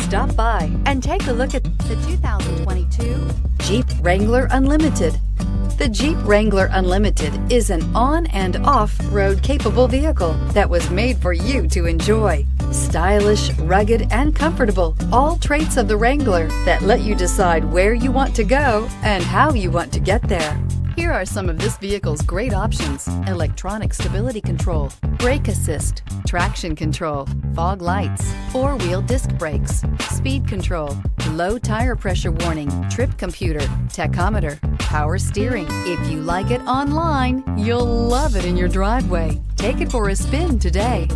Stop by and take a look at the 2022 Jeep Wrangler Unlimited. The Jeep Wrangler Unlimited is an on- and off-road capable vehicle that was made for you to enjoy. Stylish, rugged, and comfortable, all traits of the Wrangler that let you decide where you want to go and how you want to get there. Here are some of this vehicle's great options: electronic stability control, brake assist, traction control, fog lights, four-wheel disc brakes, speed control, low tire pressure warning, trip computer, tachometer, power steering. If you like it online, you'll love it in your driveway. Take it for a spin today.